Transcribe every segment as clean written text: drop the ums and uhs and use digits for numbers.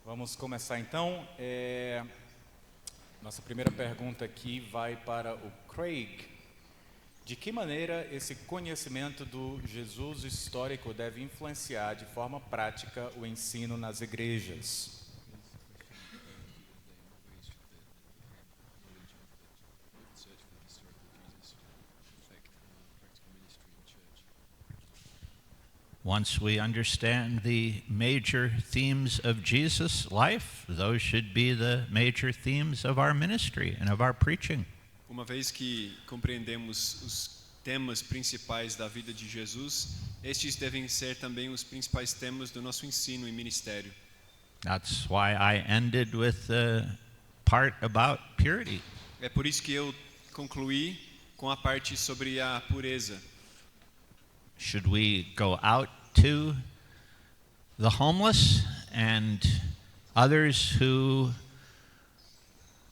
Vamos começar então. Nossa primeira pergunta aqui vai para o Craig. De que maneira esse conhecimento do Jesus histórico deve influenciar de forma prática o ensino nas igrejas? Once we understand the major themes of Jesus' life, those should be the major themes of our ministry and of our preaching. Uma vez que compreendemos os temas principais da vida de Jesus, estes devem ser também os principais temas do nosso ensino e ministério. That's why I ended with the part about purity. É por isso que eu concluí com a parte sobre a pureza. Should we go out to the homeless and others who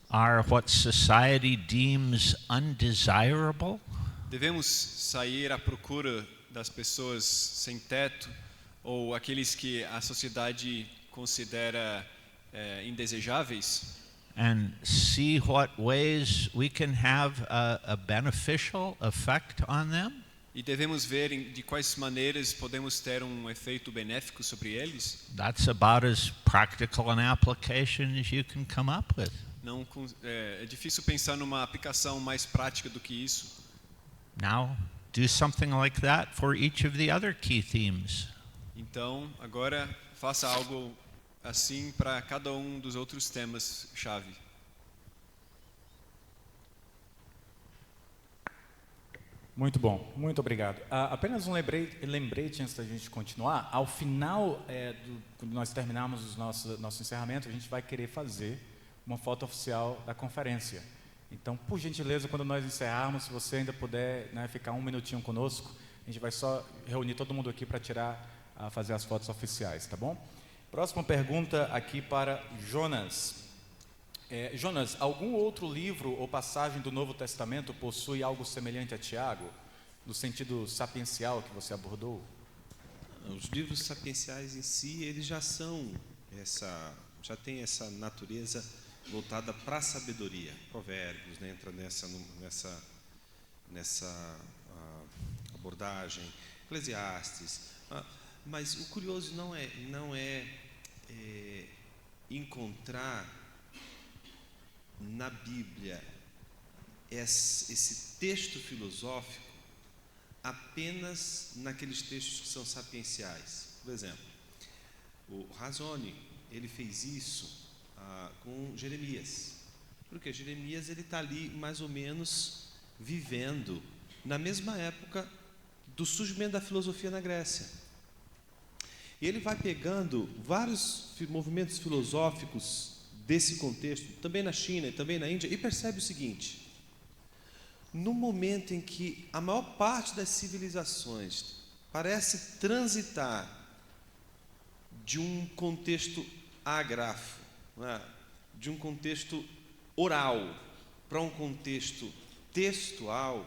are what society deems undesirable? Devemos sair à procura das pessoas sem teto ou aqueles que a sociedade considera indesejáveis? And see what ways we can have a beneficial effect on them? E devemos ver de quais maneiras podemos ter um efeito benéfico sobre eles. That's about as practical an application as you can come up with. É difícil pensar numa aplicação mais prática do que isso. Now, do something like that for each of the other key themes. Então, agora faça algo assim para cada um dos outros temas chave. Muito bom, muito obrigado. Apenas um lembrete antes da gente continuar. Ao final, quando nós terminarmos o nosso encerramento, a gente vai querer fazer uma foto oficial da conferência. Então, por gentileza, quando nós encerrarmos, se você ainda puder, ficar um minutinho conosco, a gente vai só reunir todo mundo aqui para fazer as fotos oficiais, tá bom? Próxima pergunta aqui para Jonas. Jonas, algum outro livro ou passagem do Novo Testamento possui algo semelhante a Tiago, no sentido sapiencial que você abordou? Os livros sapienciais em si, eles já têm essa natureza voltada para a sabedoria. Provérbios, entra nessa abordagem, Eclesiastes. Mas o curioso não é encontrar na Bíblia esse texto filosófico apenas naqueles textos que são sapienciais. Por exemplo, o Razone, ele fez isso com Jeremias, porque Jeremias ele está ali mais ou menos vivendo na mesma época do surgimento da filosofia na Grécia. E ele vai pegando vários movimentos filosóficos desse contexto, também na China e também na Índia, e percebe o seguinte: no momento em que a maior parte das civilizações parece transitar de um contexto ágrafo, de um contexto oral para um contexto textual,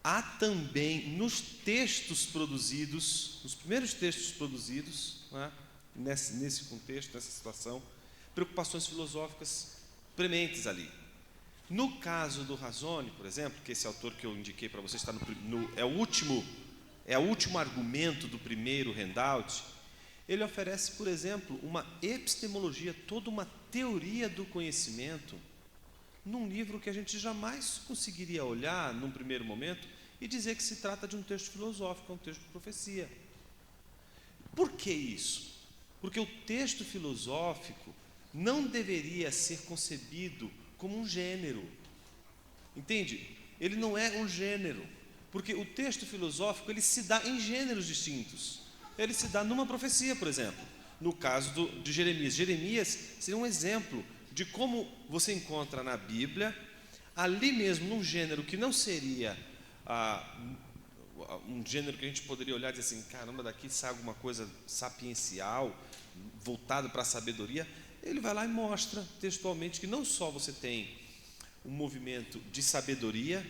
há também nos textos produzidos, nos primeiros textos produzidos, nesse contexto, nessa situação, preocupações filosóficas prementes ali. No caso do Razone, por exemplo, que esse autor que eu indiquei para vocês é o último argumento do primeiro handout, ele oferece, por exemplo, uma epistemologia, toda uma teoria do conhecimento, num livro que a gente jamais conseguiria olhar num primeiro momento e dizer que se trata de um texto filosófico, um texto de profecia. Por que isso? Porque o texto filosófico não deveria ser concebido como um gênero. Entende? Ele não é um gênero, porque o texto filosófico ele se dá em gêneros distintos. Ele se dá numa profecia, por exemplo. No caso de Jeremias. Jeremias seria um exemplo de como você encontra na Bíblia, ali mesmo, num gênero que não seria um gênero que a gente poderia olhar e dizer assim, caramba, daqui sai alguma coisa sapiencial, voltado para a sabedoria. Ele vai lá e mostra textualmente que não só você tem um movimento de sabedoria,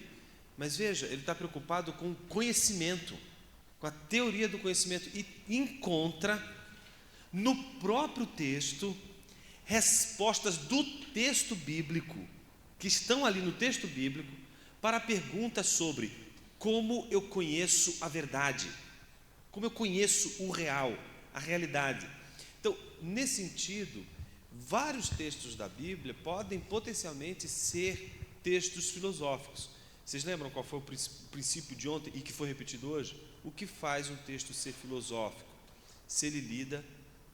mas veja, ele está preocupado com o conhecimento, com a teoria do conhecimento, e encontra no próprio texto, respostas do texto bíblico, que estão ali no texto bíblico, para perguntas sobre como eu conheço a verdade, como eu conheço o real, a realidade. Então, nesse sentido, vários textos da Bíblia podem potencialmente ser textos filosóficos. Vocês lembram qual foi o princípio de ontem e que foi repetido hoje? O que faz um texto ser filosófico? Se ele lida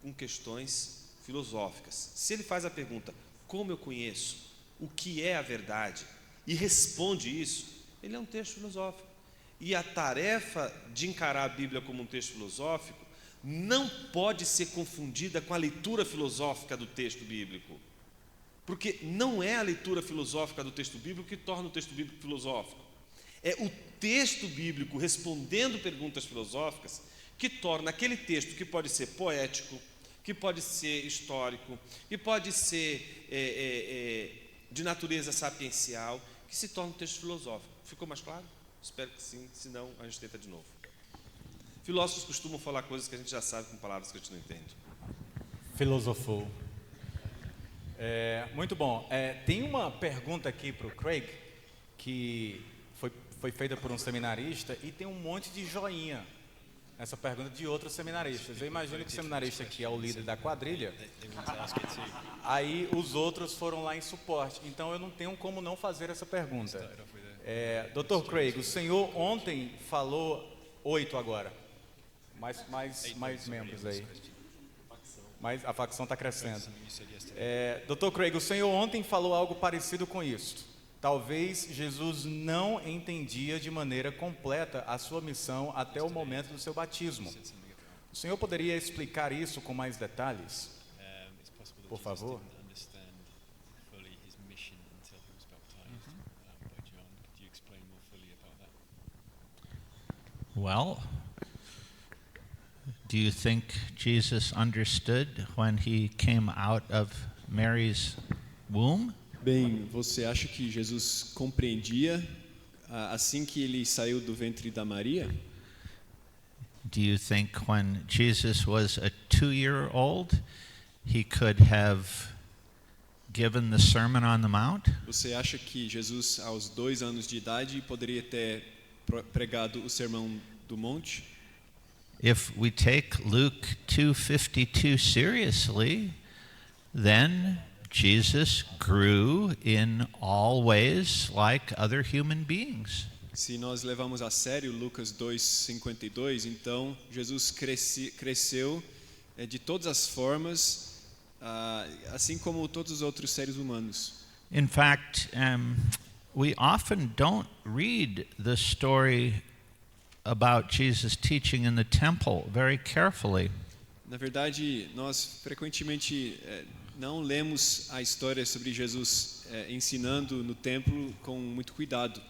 com questões filosóficas. Se ele faz a pergunta, como eu conheço? O que é a verdade? E responde isso, ele é um texto filosófico. E a tarefa de encarar a Bíblia como um texto filosófico não pode ser confundida com a leitura filosófica do texto bíblico. Porque não é a leitura filosófica do texto bíblico que torna o texto bíblico filosófico. É o texto bíblico respondendo perguntas filosóficas que torna aquele texto, que pode ser poético, que pode ser histórico, que pode ser de natureza sapiencial, que se torna um texto filosófico. Ficou mais claro? Espero que sim, senão a gente tenta de novo. Filósofos costumam falar coisas que a gente já sabe com palavras que a gente não entende. Filosofou. Muito bom. Tem uma pergunta aqui para o Craig, que foi feita por um seminarista, e tem um monte de joinha nessa pergunta de outros seminaristas. Eu imagino que o seminarista aqui é o líder da quadrilha, aí os outros foram lá em suporte. Então eu não tenho como não fazer essa pergunta. Dr. Craig, o senhor ontem falou 8 agora. Mais membros aí. Mas a facção está crescendo. Dr. Craig, o senhor ontem falou algo parecido com isso. Talvez Jesus não entendia de maneira completa a sua missão até o momento do seu batismo. O senhor poderia explicar isso com mais detalhes? Por favor. Well, do you think Jesus understood when he came out of Mary's womb? Bem, você acha que Jesus compreendia assim que ele saiu do ventre da Maria? Do you think when Jesus was a 2-year-old, he could have given the Sermon on the Mount? Você acha que Jesus, aos 2 anos de idade, poderia ter pregado o Sermão do Monte? If we take Luke 2:52 seriously, then Jesus grew in all ways like other human beings. Se nós levamos a sério Lucas 2:52, então Jesus cresceu de todas as formas, assim como todos os outros seres humanos. In fact, we often don't read the story about Jesus teaching in the temple very carefully. Na verdade, nós frequentemente não lemos a história sobre Jesus ensinando no templo com muito cuidado.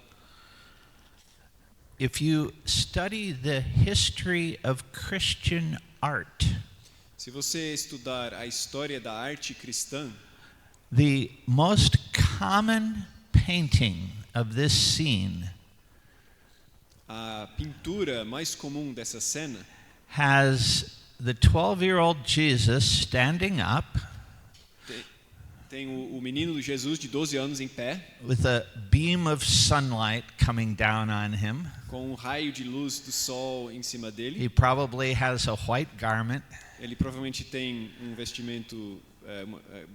If you study the history of Christian art, se você estudar a história da arte cristã, the most common painting of this scene a pintura mais comum dessa cena has the 12-year-old Jesus standing up tem o menino Jesus de 12 anos em pé, with a beam of sunlight coming down on him. Com um raio de luz do sol em cima dele. He probably has a white garment. Ele provavelmente tem um vestimento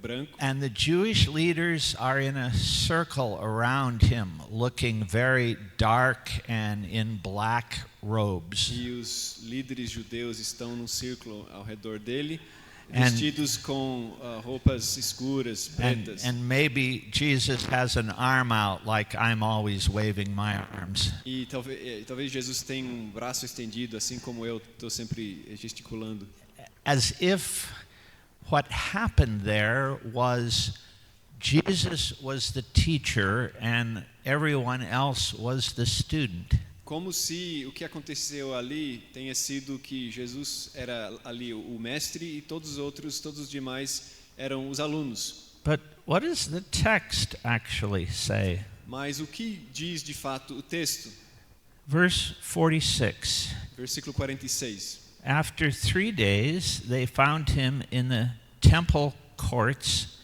branco. And the Jewish leaders are in a circle around him, looking very dark and in black robes. E os líderes judeus estão num círculo ao redor dele, vestidos com roupas escuras, pretas. And maybe Jesus has an arm out like I'm always waving my arms. E talvez Jesus tenha um braço estendido, assim como eu estou sempre gesticulando. As if what happened there was Jesus was the teacher and everyone else was the student. Como se o que aconteceu ali tenha sido que Jesus era ali o mestre e todos os demais eram os alunos. But what does the text actually say? Mas o que diz de fato o texto? Verse 46. Versículo 46. After 3 days, they found him in the temple courts,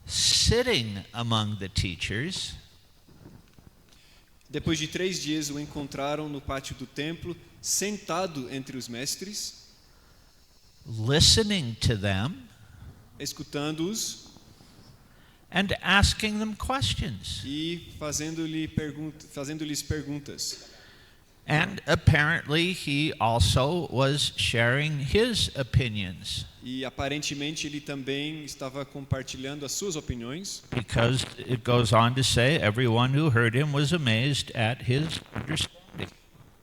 sitting among the teachers. Depois de 3 dias, o encontraram no pátio do templo, sentado entre os mestres, listening to them escutando-os and asking them questions. e fazendo-lhes perguntas. And apparently he also was sharing his opinions, E aparentemente ele também estava compartilhando as suas opiniões, because it goes on to say everyone who heard him was amazed at his understanding.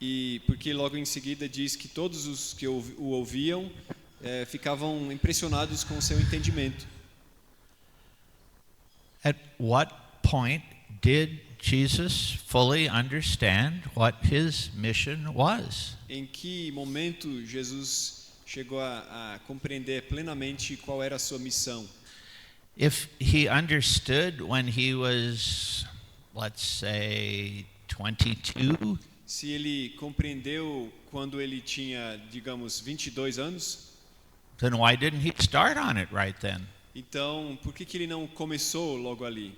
e porque logo em seguida diz que todos os que o ouviam ficavam impressionados com o seu entendimento. At what point did Jesus fully understand what his mission was? Em que momento Jesus chegou a compreender plenamente qual era a sua missão? If he understood when he was, let's say, 22, Se ele compreendeu quando ele tinha, digamos, 22 anos, then why didn't he start on it right then? então por que ele não começou logo ali?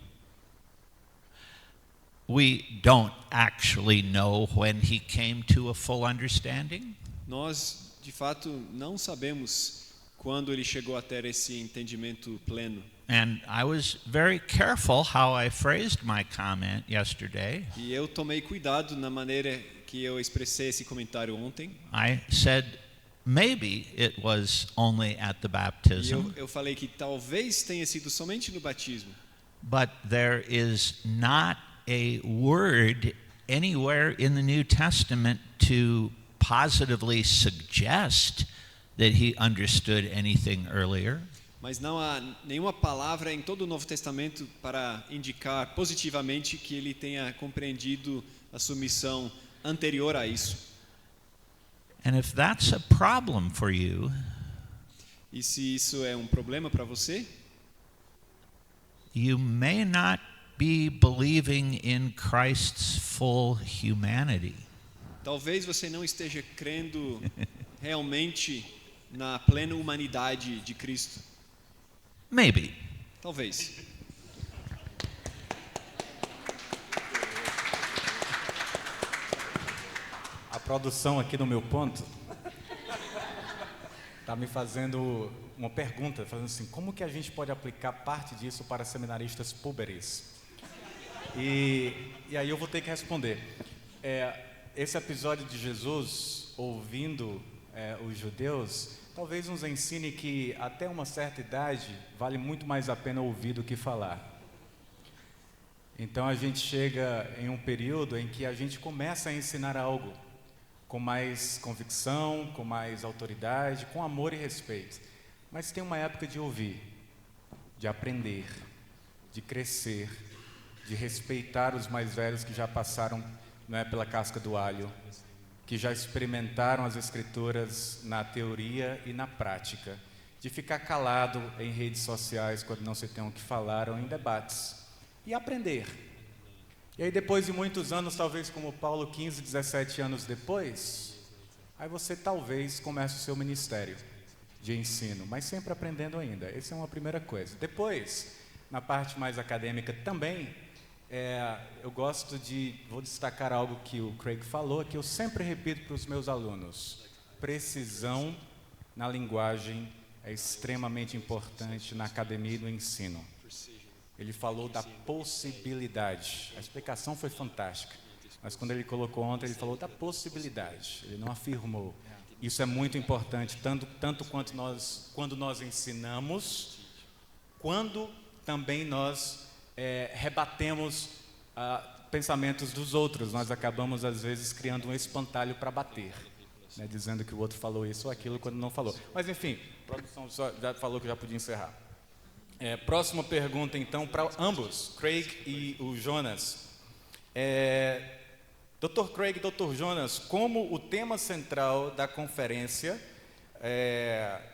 We don't actually know when he came to a full understanding. Nós, de fato, não sabemos quando ele chegou a ter esse entendimento pleno. And I was very careful how I phrased my comment yesterday. E eu tomei cuidado na maneira que eu expressei esse comentário ontem. I said maybe it was only at the E baptism, eu falei que talvez tenha sido somente no batismo. but there is not a word anywhere in the New Testament to positively suggest that he understood anything earlier. Mas não há nenhuma palavra em todo o Novo Testamento para indicar positivamente que ele tenha compreendido a sua missão anterior a isso. And if that's a problem for you, E se isso é um problema para você, you may not be believing in Christ's full humanity. talvez você não esteja crendo realmente na plena humanidade de Cristo. Maybe. Talvez. A produção aqui no meu ponto está me fazendo uma pergunta, fazendo assim, como que a gente pode aplicar parte disso para seminaristas púberes? E aí eu vou ter que responder. Esse episódio de Jesus ouvindo os judeus, talvez nos ensine que até uma certa idade vale muito mais a pena ouvir do que falar. Então a gente chega em um período em que a gente começa a ensinar algo com mais convicção, com mais autoridade, com amor e respeito. Mas tem uma época de ouvir, de aprender, de crescer, de respeitar os mais velhos que já passaram, não é, pela casca do alho, que já experimentaram as escrituras na teoria e na prática, de ficar calado em redes sociais quando não se tem o que falar ou em debates, e aprender. E aí depois de muitos anos, talvez como Paulo, 15, 17 anos depois, aí você talvez comece o seu ministério de ensino, mas sempre aprendendo ainda. Essa é uma primeira coisa. Depois, na parte mais acadêmica também, eu vou destacar algo que o Craig falou, que eu sempre repito para os meus alunos: precisão na linguagem é extremamente importante na academia e no ensino. Ele falou da possibilidade, a explicação foi fantástica, mas quando ele colocou ontem, ele falou da possibilidade, ele não afirmou. Isso é muito importante, tanto quando nós ensinamos, quando também nós rebatemos pensamentos dos outros. Nós acabamos, às vezes, criando um espantalho para bater, né, dizendo que o outro falou isso ou aquilo quando não falou. Mas, enfim, a produção já falou que já podia encerrar. Próxima pergunta, então, para ambos, Craig e o Jonas. Dr. Craig e Dr. Jonas, como o tema central da conferência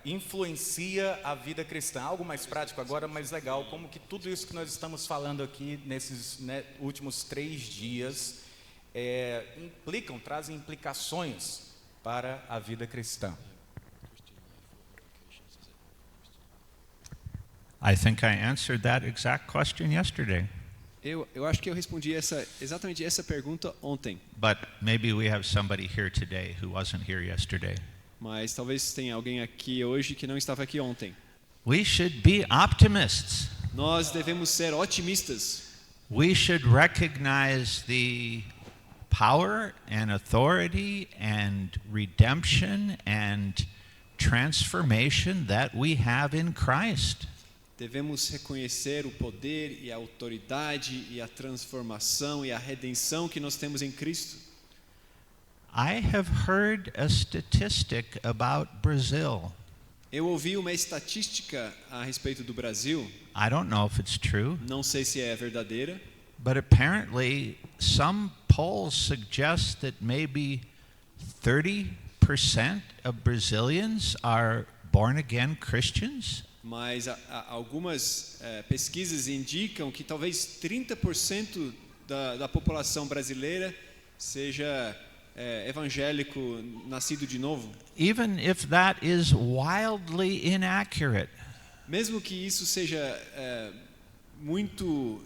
influencia a vida cristã? Algo mais prático agora, mais legal, como que tudo isso que nós estamos falando aqui nesses últimos 3 dias trazem implicações para a vida cristã? I think I answered that exact question yesterday, Eu acho que eu respondi exatamente essa pergunta ontem, but maybe we have somebody here today who wasn't here yesterday. mas talvez tenha alguém aqui hoje que não estava aqui ontem. We should be optimists. Nós devemos ser otimistas. We should recognize the power and authority and redemption and transformation that we have in Christ. Devemos reconhecer o poder e a autoridade e a transformação e a redenção que nós temos em Cristo. I have heard a statistic about Brazil. Eu ouvi uma estatística a respeito do Brasil, I don't know if it's true, não sei se é verdadeira, but apparently some polls suggest that maybe 30% of Brazilians are born again Christians. mas algumas pesquisas indicam que talvez 30% da população brasileira seja evangélico nascido de novo. Even if that is wildly inaccurate, Mesmo que isso seja muito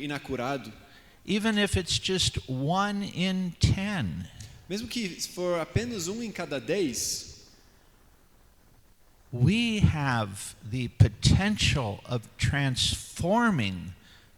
inacurado, even if it's just 1 in 10, mesmo que for apenas 1 em cada 10, we have the potential of transforming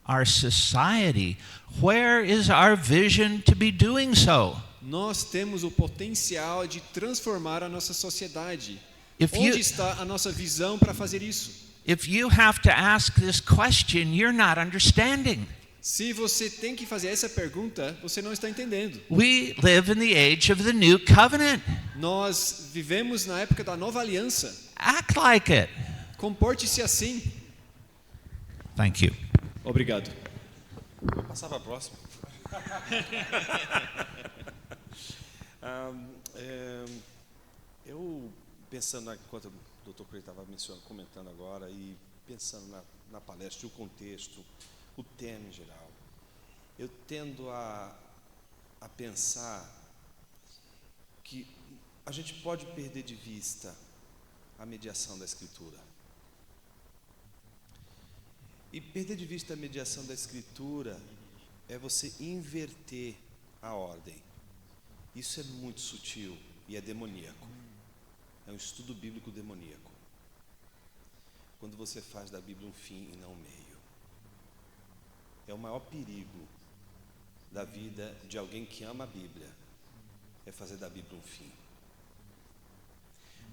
our society. Where is our vision to be doing so? nós temos o potencial de transformar a nossa sociedade. If you- Onde está a nossa visão para fazer isso? If you have to ask this question, you're not understanding. Se você tem que fazer essa pergunta, você não está entendendo. We live in the age of the new covenant. Nós vivemos na época da nova aliança. Act like it. Comporte-se assim. Thank you. Obrigado. Vou passar para a próxima. Eu pensando enquanto o Dr. Craig estava comentando agora e pensando na palestra, o contexto, o tema em geral, eu tendo a pensar que a gente pode perder de vista a mediação da Escritura. E perder de vista a mediação da Escritura é você inverter a ordem. Isso é muito sutil e é demoníaco. É um estudo bíblico demoníaco. Quando você faz da Bíblia um fim e não um meio. É o maior perigo da vida de alguém que ama a Bíblia, é fazer da Bíblia um fim.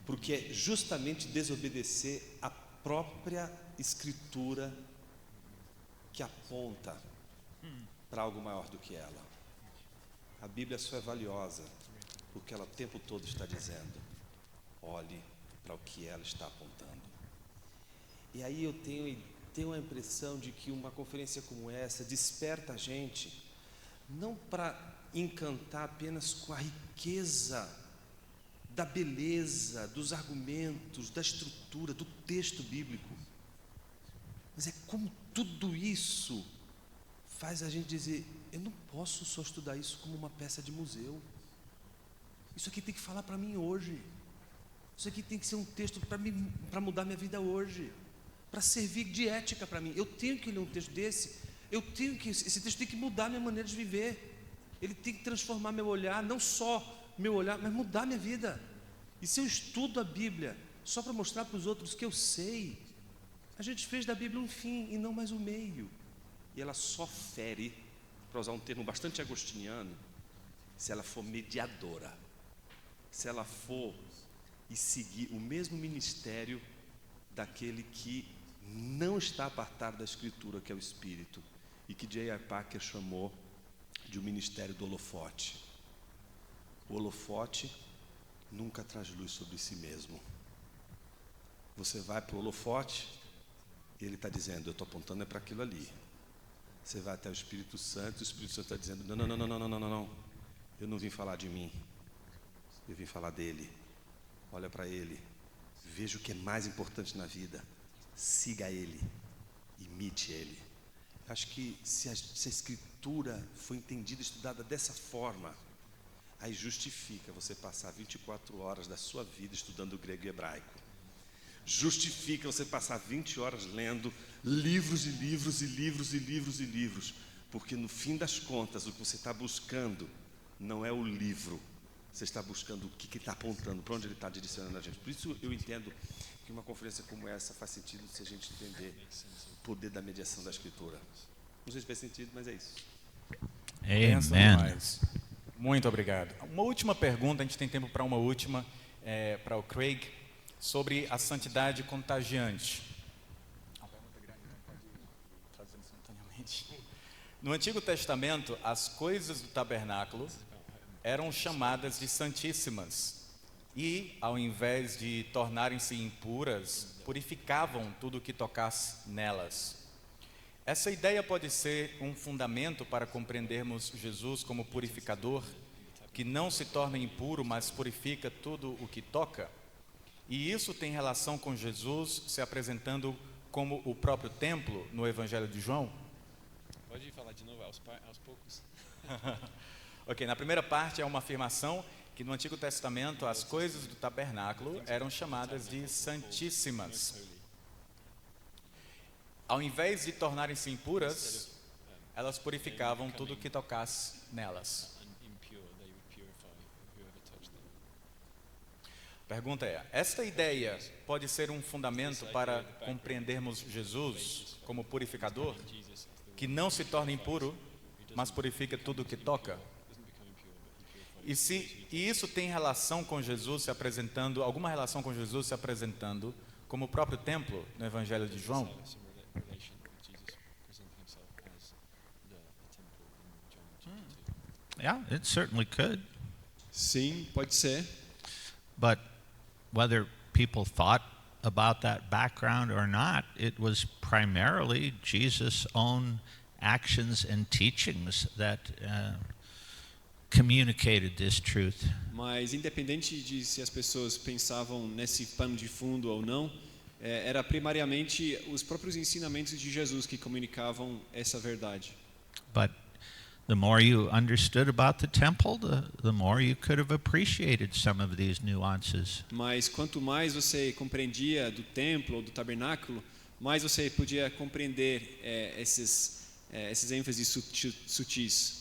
Porque é justamente desobedecer a própria Escritura que aponta para algo maior do que ela. A Bíblia só é valiosa porque ela o tempo todo está dizendo: olhe para o que ela está apontando. E aí eu tenho a impressão de que uma conferência como essa desperta a gente não para encantar apenas com a riqueza da beleza, dos argumentos, da estrutura, do texto bíblico, mas é como tudo isso faz a gente dizer: eu não posso só estudar isso como uma peça de museu. Isso aqui tem que falar para mim hoje. Isso aqui tem que ser um texto para mudar minha vida hoje, para servir de ética para mim. Eu tenho que ler um texto desse. Esse texto tem que mudar minha maneira de viver. Ele tem que transformar meu olhar, não só meu olhar, mas mudar minha vida. E se eu estudo a Bíblia só para mostrar para os outros que eu sei, a gente fez da Bíblia um fim e não mais um meio. E ela só fere, para usar um termo bastante agostiniano, se ela for mediadora, se ela for e seguir o mesmo ministério daquele que não está apartado da Escritura, que é o Espírito, e que J.I. Packer chamou de o ministério do holofote. O holofote nunca traz luz sobre si mesmo. Você vai para o holofote e ele está dizendo: eu estou apontando para aquilo ali. Você vai até o Espírito Santo e o Espírito Santo está dizendo: não, eu não vim falar de mim, eu vim falar dele. Olha para ele, veja o que é mais importante na vida, siga ele, imite ele. Acho que se a Escritura for entendida, estudada dessa forma, Aí justifica você passar 24 horas da sua vida estudando grego e hebraico. Justifica você passar 20 horas lendo livros e livros e livros e livros e livros. Porque no fim das contas, o que você está buscando não é o livro. Você está buscando o que está apontando, para onde ele está direcionando a gente. Por isso eu entendo que uma conferência como essa faz sentido se a gente entender o poder da mediação da Escritura. Não sei se faz sentido, mas é isso. Pensa Amen. demais. Muito obrigado. Uma última pergunta, a gente tem tempo para uma última, para o Craig, sobre a santidade contagiante. Uma pergunta grande, não pode trazer instantaneamente. No Antigo Testamento, as coisas do tabernáculo eram chamadas de santíssimas e, ao invés de tornarem-se impuras, purificavam tudo o que tocasse nelas. Essa ideia pode ser um fundamento para compreendermos Jesus como purificador, que não se torna impuro, mas purifica tudo o que toca. E isso tem relação com Jesus se apresentando como o próprio templo no Evangelho de João? Pode falar de novo, aos poucos. Ok, na primeira parte é uma afirmação que no Antigo Testamento as coisas do tabernáculo eram chamadas de santíssimas. Ao invés de tornarem-se impuras, elas purificavam tudo que tocasse nelas. A pergunta é, esta ideia pode ser um fundamento para compreendermos Jesus como purificador, que não se torna impuro, mas purifica tudo o que toca? E isso tem relação com Jesus se apresentando, alguma relação com Jesus se apresentando como o próprio templo no Evangelho de João? Yeah, it certainly could. Sim, pode ser. But whether people thought about that background or not, it was primarily Jesus' own actions and teachings that communicated this truth. Mas independente de se as pessoas pensavam nesse pano de fundo ou não, era primariamente os próprios ensinamentos de Jesus que comunicavam essa verdade. But the more you understood about the temple, the more you could have appreciated some of these nuances. Mas quanto mais você compreendia do templo ou do tabernáculo, mais você podia compreender esses ênfases sutis.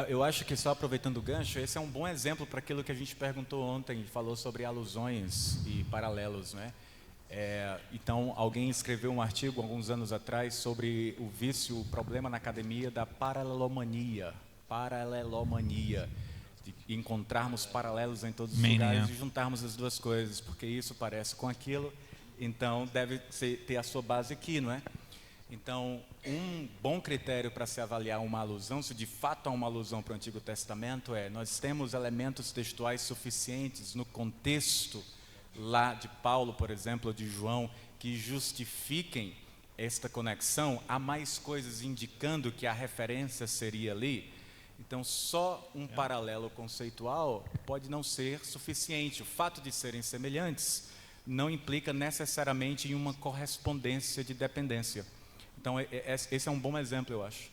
Eu acho que só aproveitando o gancho, esse é um bom exemplo para aquilo que a gente perguntou ontem e falou sobre alusões e paralelos, né? Então, alguém escreveu um artigo alguns anos atrás sobre o vício, o problema na academia da paralelomania, de encontrarmos paralelos em todos os lugares e juntarmos as duas coisas, porque isso parece com aquilo, então deve ter a sua base aqui, não é? Então, um bom critério para se avaliar uma alusão, se de fato há uma alusão para o Antigo Testamento, nós temos elementos textuais suficientes no contexto lá de Paulo, por exemplo, ou de João, que justifiquem esta conexão. Há mais coisas indicando que a referência seria ali. Então, só um paralelo conceitual pode não ser suficiente. O fato de serem semelhantes não implica necessariamente em uma correspondência de dependência. Então, esse é um bom exemplo, eu acho.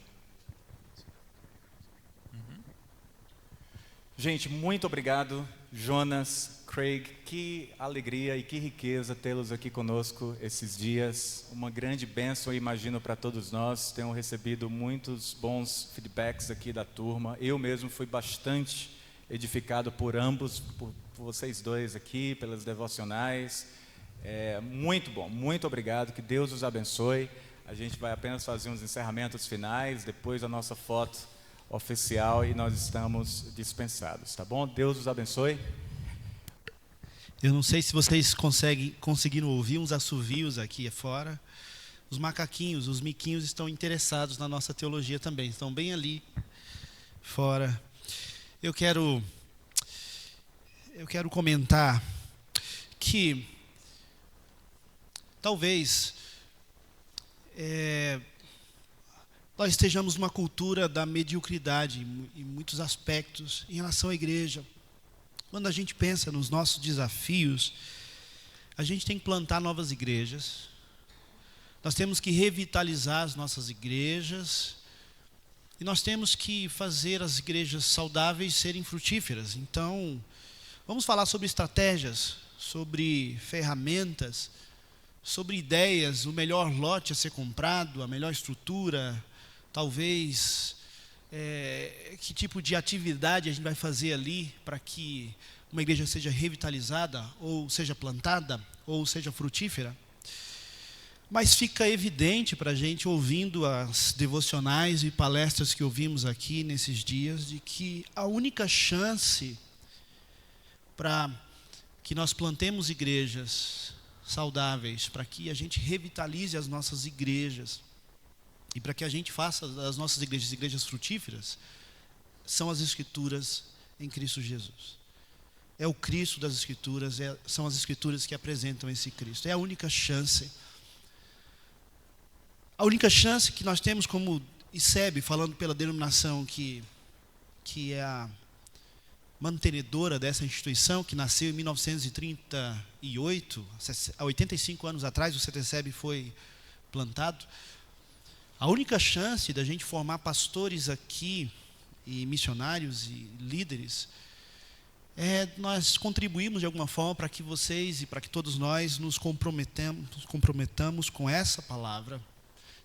Gente, muito obrigado, Jonas, Craig, que alegria e que riqueza tê-los aqui conosco esses dias. Uma grande bênção, eu imagino, para todos nós. Tenho recebido muitos bons feedbacks aqui da turma. Eu mesmo fui bastante edificado por ambos, por vocês dois aqui, pelas devocionais. Muito bom, muito obrigado, que Deus os abençoe. A gente vai apenas fazer uns encerramentos finais, depois a nossa foto oficial e nós estamos dispensados, tá bom? Deus os abençoe. Eu não sei se vocês conseguiram ouvir uns assovios aqui fora. Os macaquinhos, os miquinhos estão interessados na nossa teologia também, estão bem ali fora. Eu quero comentar que talvez nós estejamos numa cultura da mediocridade em muitos aspectos em relação à igreja. Quando a gente pensa nos nossos desafios, a gente tem que plantar novas igrejas, nós temos que revitalizar as nossas igrejas, E nós temos que fazer as igrejas saudáveis serem frutíferas. Então, vamos falar sobre estratégias, sobre ferramentas, sobre ideias, o melhor lote a ser comprado, a melhor estrutura, talvez que tipo de atividade a gente vai fazer ali para que uma igreja seja revitalizada, ou seja plantada, ou seja frutífera. Mas fica evidente para a gente, ouvindo as devocionais e palestras que ouvimos aqui nesses dias, de que a única chance para que nós plantemos igrejas saudáveis, para que a gente revitalize as nossas igrejas, e para que a gente faça das nossas igrejas frutíferas, são as Escrituras em Cristo Jesus. É o Cristo das Escrituras, são as Escrituras que apresentam esse Cristo. É a única chance. A única chance que nós temos como ICEB, falando pela denominação que é a mantenedora dessa instituição, que nasceu em 1938, há 85 anos atrás o CETESEB foi plantado. A única chance da gente formar pastores aqui, e missionários e líderes, é nós contribuirmos de alguma forma para que vocês e para que todos nós nos comprometamos com essa palavra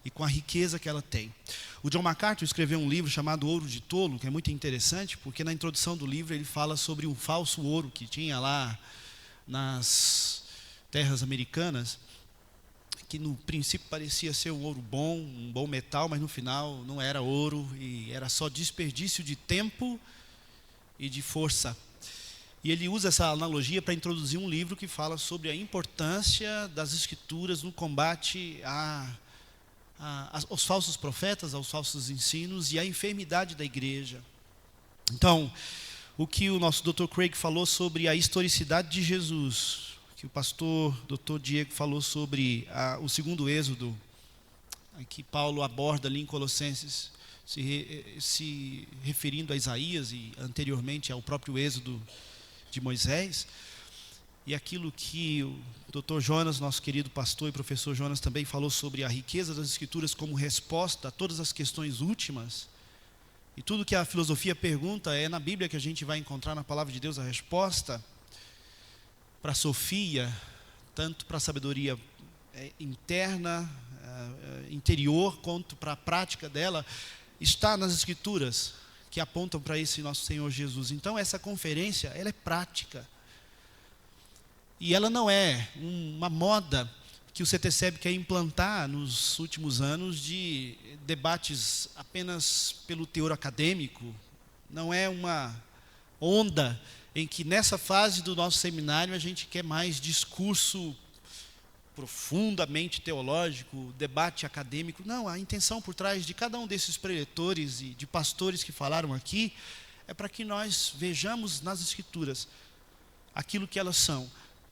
e com a riqueza que ela tem. O John MacArthur escreveu um livro chamado Ouro de Tolo, que é muito interessante, porque na introdução do livro ele fala sobre um falso ouro que tinha lá nas terras americanas, que no princípio parecia ser um ouro bom, um bom metal, mas no final não era ouro e era só desperdício de tempo e de força. E ele usa essa analogia para introduzir um livro que fala sobre a importância das Escrituras no combate aos falsos profetas, aos falsos ensinos e à enfermidade da igreja. Então, o que o nosso Dr. Craig falou sobre a historicidade de Jesus, que o pastor Dr. Diego falou sobre o segundo êxodo, que Paulo aborda ali em Colossenses, se referindo a Isaías e anteriormente ao próprio êxodo de Moisés, e aquilo que o Dr. Jonas, nosso querido pastor e professor Jonas, também falou sobre a riqueza das Escrituras como resposta a todas as questões últimas, e tudo que a filosofia pergunta é na Bíblia que a gente vai encontrar na palavra de Deus a resposta. Para a Sofia, tanto para a sabedoria interna, interior, quanto para a prática dela, está nas Escrituras, que apontam para esse nosso Senhor Jesus. Então, essa conferência, ela é prática. E ela não é uma moda que o CETESEB quer implantar nos últimos anos de debates apenas pelo teor acadêmico. Não é uma onda em que nessa fase do nosso seminário a gente quer mais discurso profundamente teológico, debate acadêmico. Não, a intenção por trás de cada um desses preletores e de pastores que falaram aqui é para que nós vejamos nas Escrituras aquilo que elas são.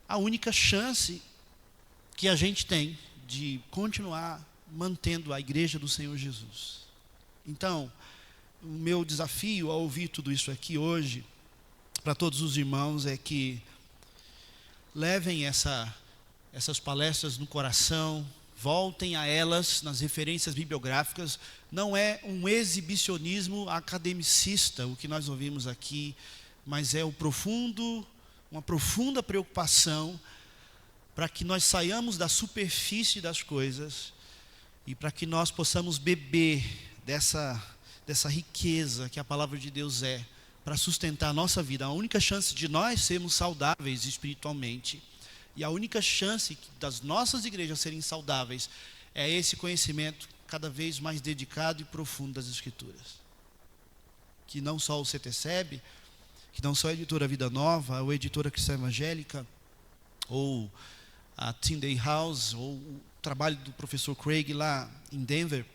A única chance que a gente tem de continuar mantendo a igreja do Senhor Jesus. Então, o meu desafio ao ouvir tudo isso aqui hoje, para todos os irmãos, é que levem essas palestras no coração, voltem a elas nas referências bibliográficas. Não é um exibicionismo academicista o que nós ouvimos aqui, mas é uma profunda preocupação para que nós saiamos da superfície das coisas e para que nós possamos beber dessa riqueza que a palavra de Deus é, para sustentar a nossa vida. A única chance de nós sermos saudáveis espiritualmente e a única chance das nossas igrejas serem saudáveis é esse conhecimento cada vez mais dedicado e profundo das Escrituras. Que não só o CETESEB, que não só a editora Vida Nova, ou a editora Cristã Evangélica, ou a Tyndale House, ou o trabalho do professor Craig lá em Denver,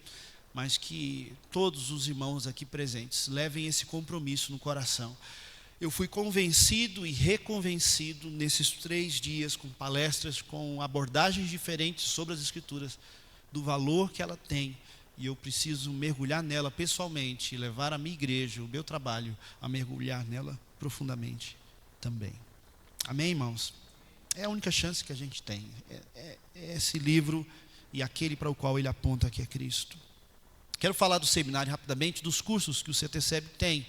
mas que todos os irmãos aqui presentes levem esse compromisso no coração. Eu fui convencido e reconvencido nesses 3 dias, com palestras, com abordagens diferentes sobre as Escrituras, do valor que ela tem, e eu preciso mergulhar nela pessoalmente, e levar a minha igreja, o meu trabalho, a mergulhar nela profundamente também. Amém, irmãos? É a única chance que a gente tem, é esse livro e aquele para o qual ele aponta, que é Cristo. Quero falar do seminário rapidamente, dos cursos que o CTCEB tem.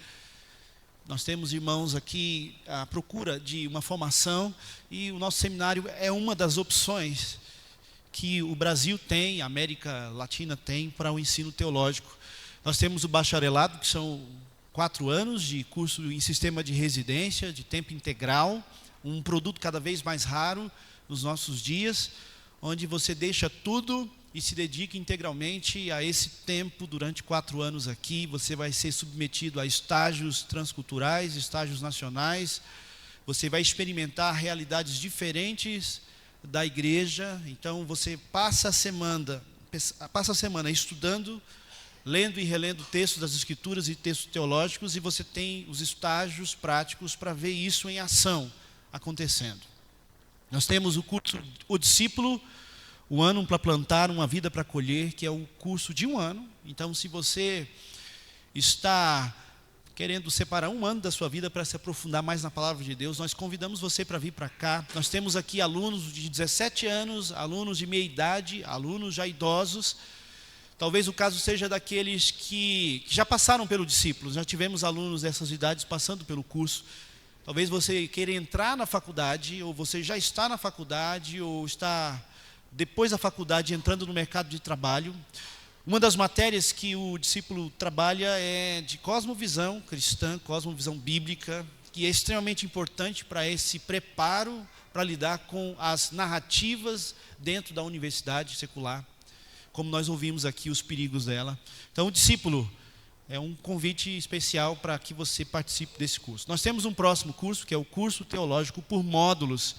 Nós temos irmãos aqui à procura de uma formação e o nosso seminário é uma das opções que o Brasil tem, a América Latina tem para o ensino teológico. Nós temos o bacharelado, que são 4 anos de curso em sistema de residência, de tempo integral, um produto cada vez mais raro nos nossos dias, onde você deixa tudo e se dedica integralmente a esse tempo durante 4 anos aqui. Você vai ser submetido a estágios transculturais, estágios nacionais, você vai experimentar realidades diferentes da igreja. Então você passa a semana estudando, lendo e relendo textos das Escrituras e textos teológicos, e você tem os estágios práticos para ver isso em ação acontecendo. Nós temos o curso O Discípulo, o ano para plantar, uma vida para colher, que é um curso de 1 ano. Então, se você está querendo separar 1 ano da sua vida para se aprofundar mais na palavra de Deus, nós convidamos você para vir para cá. Nós temos aqui alunos de 17 anos, alunos de meia idade, alunos já idosos. Talvez o caso seja daqueles que já passaram pelo discípulo. Já tivemos alunos dessas idades passando pelo curso. Talvez você queira entrar na faculdade, ou você já está na faculdade, ou está depois da faculdade entrando no mercado de trabalho. Uma das matérias que o discípulo trabalha é de cosmovisão cristã, cosmovisão bíblica, que é extremamente importante para esse preparo para lidar com as narrativas dentro da universidade secular, como nós ouvimos aqui os perigos dela. Então, o discípulo é um convite especial para que você participe desse curso. Nós temos um próximo curso, que é o curso teológico por módulos,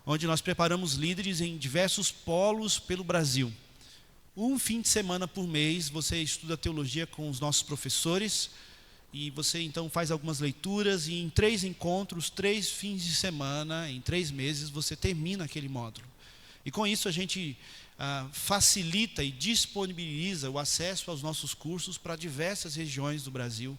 onde nós preparamos líderes em diversos polos pelo Brasil. Um fim de semana por mês, você estuda teologia com os nossos professores, e você então faz algumas leituras, e em 3 encontros, 3 fins de semana, em 3 meses, você termina aquele módulo. E com isso a gente facilita e disponibiliza o acesso aos nossos cursos para diversas regiões do Brasil.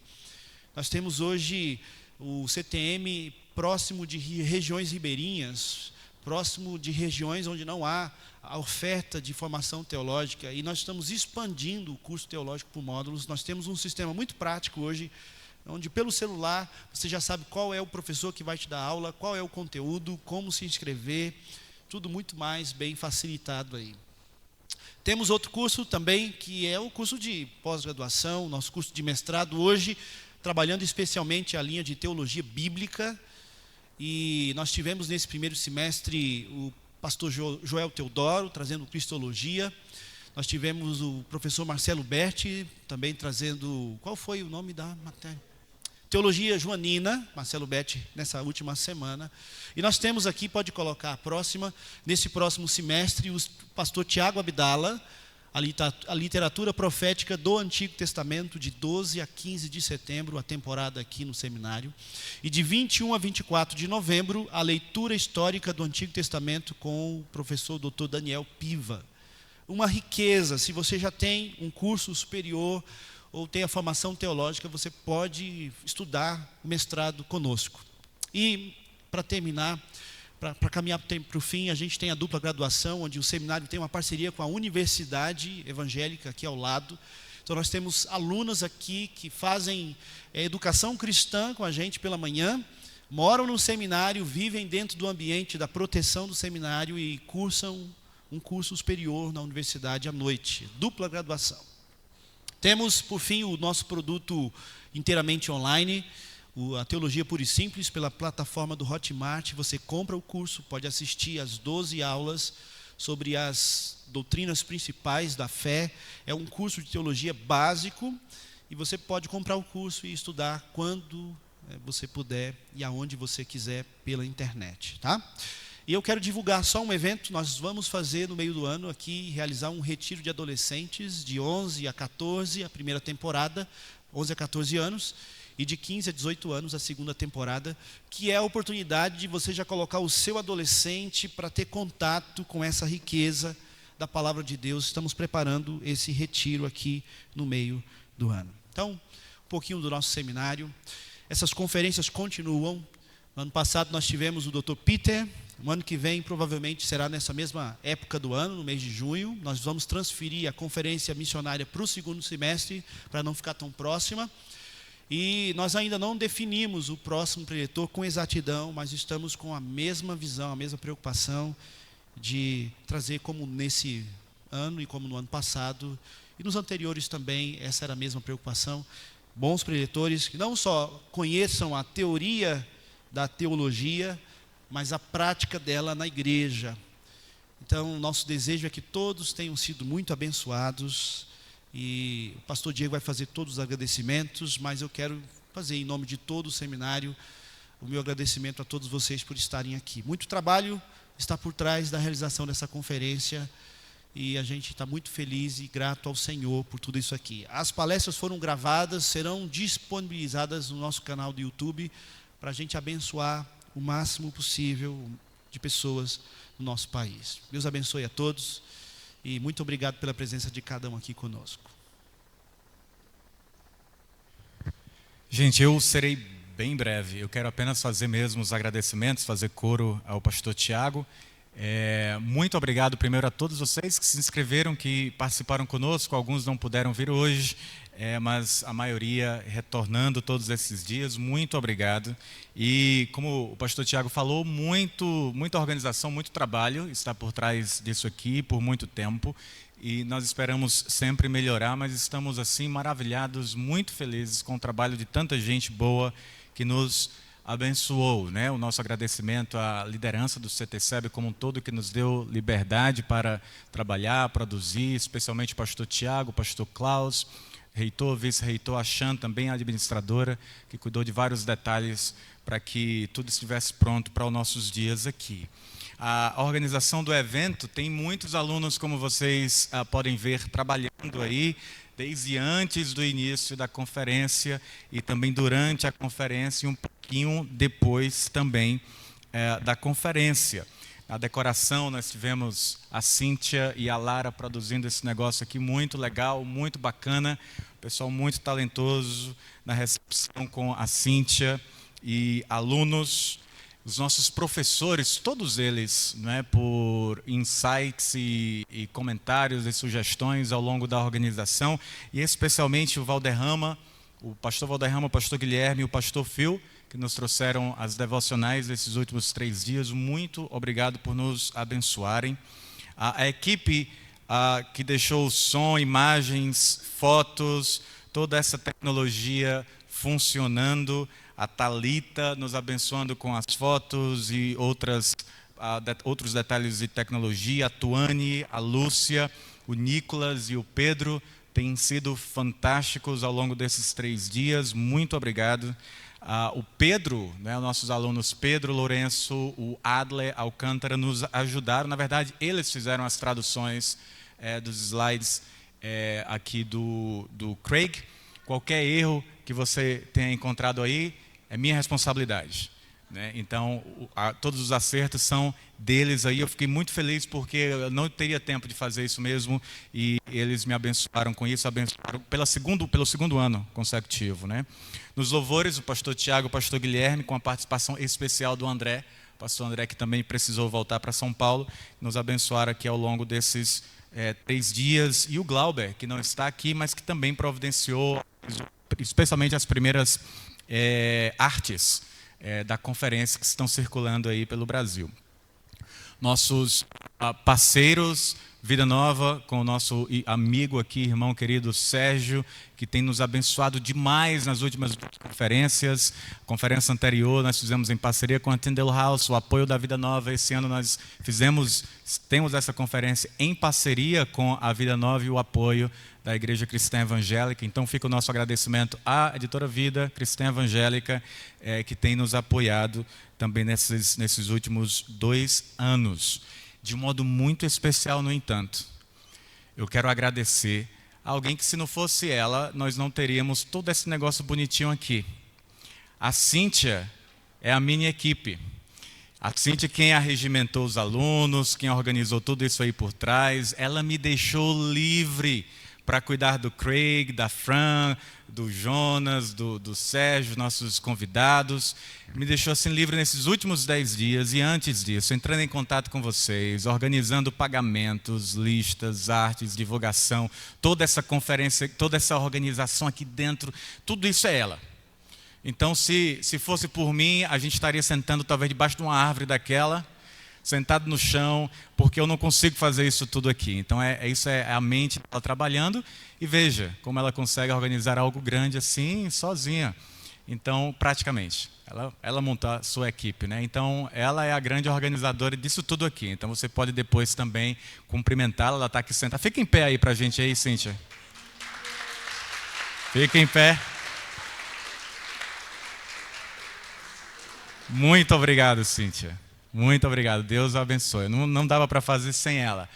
Nós temos hoje o CTM próximo de regiões ribeirinhas, próximo de regiões onde não há a oferta de formação teológica, e nós estamos expandindo o curso teológico por módulos. Nós temos um sistema muito prático hoje, onde pelo celular você já sabe qual é o professor que vai te dar aula, qual é o conteúdo, como se inscrever, tudo muito mais bem facilitado aí. Temos outro curso também, que é o curso de pós-graduação, nosso curso de mestrado hoje, trabalhando especialmente a linha de teologia bíblica. E nós tivemos nesse primeiro semestre o pastor Joel Teodoro, trazendo Cristologia. Nós tivemos o professor Marcelo Berti, também trazendo... Qual foi o nome da matéria? Teologia Joanina, Marcelo Berti, nessa última semana. E nós temos aqui, pode colocar a próxima, nesse próximo semestre, o pastor Tiago Abdala, a literatura profética do Antigo Testamento, de 12 a 15 de setembro, a temporada aqui no seminário. E de 21 a 24 de novembro, a leitura histórica do Antigo Testamento com o professor Dr. Daniel Piva. Uma riqueza. Se você já tem um curso superior ou tem a formação teológica, você pode estudar o mestrado conosco. E, para terminar, para caminhar para o fim, a gente tem a dupla graduação, onde o seminário tem uma parceria com a Universidade Evangélica aqui ao lado. Então nós temos alunas aqui que fazem educação cristã com a gente pela manhã, moram no seminário, vivem dentro do ambiente da proteção do seminário e cursam um curso superior na universidade à noite. Dupla graduação. Temos, por fim, o nosso produto inteiramente online, a Teologia Pura e Simples, pela plataforma do Hotmart. Você compra o curso, pode assistir às 12 aulas sobre as doutrinas principais da fé. É um curso de teologia básico e você pode comprar o curso e estudar quando você puder e aonde você quiser pela internet, tá? E eu quero divulgar só um evento. Nós vamos fazer no meio do ano aqui, realizar um retiro de adolescentes de 11 a 14, a primeira temporada, 11 a 14 anos, e de 15 a 18 anos, a segunda temporada, que é a oportunidade de você já colocar o seu adolescente para ter contato com essa riqueza da palavra de Deus. Estamos preparando esse retiro aqui no meio do ano. Então, um pouquinho do nosso seminário. Essas conferências continuam. No ano passado nós tivemos o Dr. Peter No ano que vem, provavelmente, será nessa mesma época do ano, no mês de junho. Nós vamos transferir a conferência missionária para o segundo semestre, para não ficar tão próxima. E nós ainda não definimos o próximo preletor com exatidão, mas estamos com a mesma visão, a mesma preocupação de trazer, como nesse ano e como no ano passado, e nos anteriores também, essa era a mesma preocupação, bons preletores que não só conheçam a teoria da teologia, mas a prática dela na igreja. Então, nosso desejo é que todos tenham sido muito abençoados, e o pastor Diego vai fazer todos os agradecimentos, mas eu quero fazer em nome de todo o seminário o meu agradecimento a todos vocês por estarem aqui. Muito trabalho está por trás da realização dessa conferência, e a gente está muito feliz e grato ao Senhor por tudo isso aqui. As palestras foram gravadas, serão disponibilizadas no nosso canal do YouTube, para a gente abençoar o máximo possível de pessoas no nosso país. Deus abençoe a todos e muito obrigado pela presença de cada um aqui conosco. Gente, eu serei bem breve. Eu quero apenas fazer mesmo os agradecimentos, fazer coro ao pastor Tiago. Muito obrigado primeiro a todos vocês que se inscreveram, que participaram conosco. Alguns não puderam vir hoje, mas a maioria retornando todos esses dias. Muito obrigado. E como o pastor Tiago falou, muita organização, muito trabalho está por trás disso aqui por muito tempo. E nós esperamos sempre melhorar, mas estamos assim maravilhados, muito felizes com o trabalho de tanta gente boa que nos abençoou, né? O nosso agradecimento à liderança do CTCEB como um todo, que nos deu liberdade para trabalhar, produzir, especialmente o pastor Tiago, o pastor Klaus, reitor, vice-reitor, a Chan, também a administradora, que cuidou de vários detalhes para que tudo estivesse pronto para os nossos dias aqui. A organização do evento tem muitos alunos, como vocês podem ver, trabalhando aí, desde antes do início da conferência e também durante a conferência e um pouquinho depois também da conferência. Na decoração nós tivemos a Cíntia e a Lara produzindo esse negócio aqui, muito legal, muito bacana, pessoal muito talentoso na recepção com a Cíntia e alunos. Os nossos professores, todos eles, né, por insights e comentários e sugestões ao longo da organização, e especialmente o Valderrama, o pastor Valderrama, o pastor Guilherme e o pastor Phil, que nos trouxeram as devocionais desses últimos 3 dias. Muito obrigado por nos abençoarem. A equipe que deixou som, imagens, fotos, toda essa tecnologia funcionando, a Thalita nos abençoando com as fotos e outros detalhes de tecnologia, a Tuane, a Lúcia, o Nicolas e o Pedro têm sido fantásticos ao longo desses 3 dias, muito obrigado. O Pedro, né, nossos alunos Pedro, Lourenço, o Adler, Alcântara nos ajudaram, na verdade eles fizeram as traduções dos slides aqui do Craig. Qualquer erro que você tenha encontrado aí, é minha responsabilidade, né? Então, todos os acertos são deles aí. Eu fiquei muito feliz porque eu não teria tempo de fazer isso mesmo e eles me abençoaram com isso, abençoaram pelo segundo ano consecutivo, né? Nos louvores, o pastor Tiago, o pastor Guilherme, com a participação especial do André, o pastor André que também precisou voltar para São Paulo, nos abençoaram aqui ao longo desses 3 dias, e o Glauber, que não está aqui, mas que também providenciou, especialmente as primeiras artes da conferência que estão circulando aí pelo Brasil. Nossos parceiros, Vida Nova, com o nosso amigo aqui, irmão querido Sérgio, que tem nos abençoado demais nas últimas conferências. A conferência anterior nós fizemos em parceria com a Tyndale House, o apoio da Vida Nova. Esse ano nós temos essa conferência em parceria com a Vida Nova e o apoio da Igreja Cristã Evangélica. Então fica o nosso agradecimento à Editora Vida Cristã Evangélica, que tem nos apoiado também nesses últimos 2 anos. De um modo muito especial, no entanto, eu quero agradecer a alguém que, se não fosse ela, nós não teríamos todo esse negócio bonitinho aqui. A Cíntia é a minha equipe. A Cíntia, quem arregimentou os alunos, quem organizou tudo isso aí por trás, ela me deixou livre para cuidar do Craig, da Fran, do Jonas, do Sérgio, nossos convidados. Me deixou assim livre nesses últimos 10 dias e antes disso, entrando em contato com vocês, organizando pagamentos, listas, artes, divulgação, toda essa conferência, toda essa organização aqui dentro, tudo isso é ela. Então, se fosse por mim, a gente estaria sentando talvez debaixo de uma árvore daquela, sentado no chão, porque eu não consigo fazer isso tudo aqui. Então, isso é a mente dela trabalhando. E veja como ela consegue organizar algo grande assim, sozinha. Então, praticamente, ela monta a sua equipe, né? Então, ela é a grande organizadora disso tudo aqui. Então, você pode depois também cumprimentá-la. Ela está aqui sentada. Fica em pé aí para a gente aí, Cíntia. Fica em pé. Muito obrigado, Cíntia. Muito obrigado, Deus a abençoe. Não dava para fazer sem ela.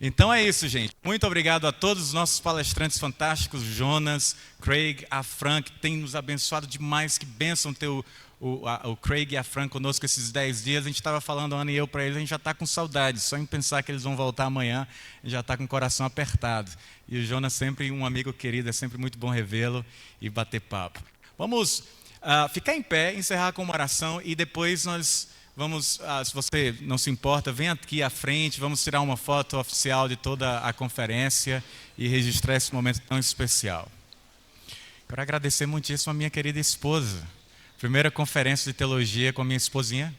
Então é isso, gente. Muito obrigado a todos os nossos palestrantes fantásticos, Jonas, Craig, a Fran, que tem nos abençoado demais. Que bênção ter o Craig e a Fran conosco esses 10 dias. A gente estava falando, Ana e eu, para eles, a gente já está com saudade. Só em pensar que eles vão voltar amanhã, a gente já está com o coração apertado. E o Jonas sempre um amigo querido, é sempre muito bom revê-lo e bater papo. Vamos ficar em pé, encerrar com uma oração e depois nós... Vamos, se você não se importa, venha aqui à frente, vamos tirar uma foto oficial de toda a conferência e registrar esse momento tão especial. Quero agradecer muitíssimo a minha querida esposa. Primeira conferência de teologia com a minha esposinha.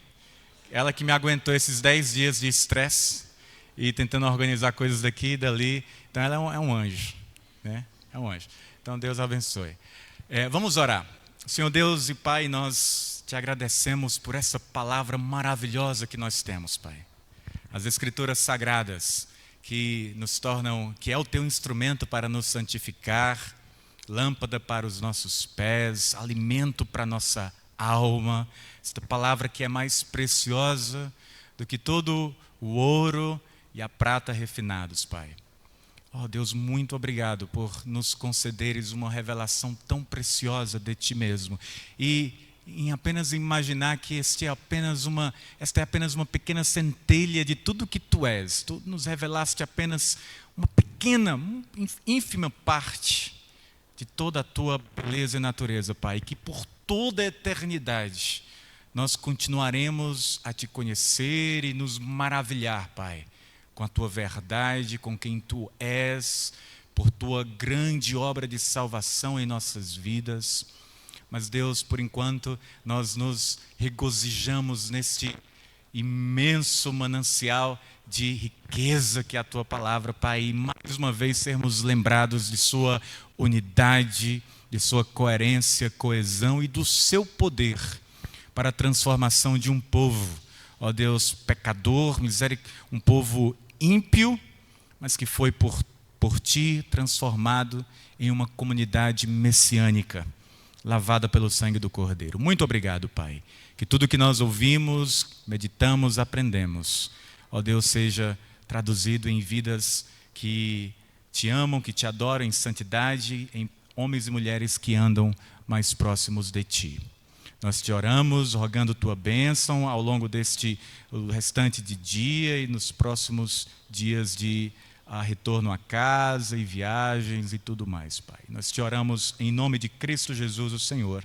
Ela que me aguentou esses 10 dias de estresse e tentando organizar coisas daqui e dali. Então ela é um anjo, né? É um anjo. Então Deus abençoe. Vamos orar. Senhor Deus e Pai, nós te agradecemos por essa palavra maravilhosa que nós temos, Pai. As Escrituras Sagradas que nos tornam, que é o teu instrumento para nos santificar, lâmpada para os nossos pés, alimento para a nossa alma. Esta palavra que é mais preciosa do que todo o ouro e a prata refinados, Pai. Oh Deus, muito obrigado por nos concederes uma revelação tão preciosa de Ti mesmo. E em apenas imaginar que esta é apenas uma pequena centelha de tudo que Tu és. Tu nos revelaste apenas uma pequena, ínfima parte de toda a Tua beleza e natureza, Pai. Que por toda a eternidade nós continuaremos a Te conhecer e nos maravilhar, Pai, com a Tua verdade, com quem Tu és, por Tua grande obra de salvação em nossas vidas. Mas Deus, por enquanto, nós nos regozijamos neste imenso manancial de riqueza que é a Tua palavra, Pai, e mais uma vez sermos lembrados de Sua unidade, de Sua coerência, coesão e do Seu poder para a transformação de um povo, ó Deus, pecador, um povo ímpio, mas que foi por Ti transformado em uma comunidade messiânica, lavada pelo sangue do Cordeiro. Muito obrigado, Pai. Que tudo que nós ouvimos, meditamos, aprendemos, ó Deus, seja traduzido em vidas que Te amam, que Te adoram em santidade, em homens e mulheres que andam mais próximos de Ti. Nós Te oramos, rogando Tua bênção ao longo o restante de dia e nos próximos dias de retorno a casa e viagens e tudo mais, Pai. Nós Te oramos em nome de Cristo Jesus, o Senhor.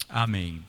Amém.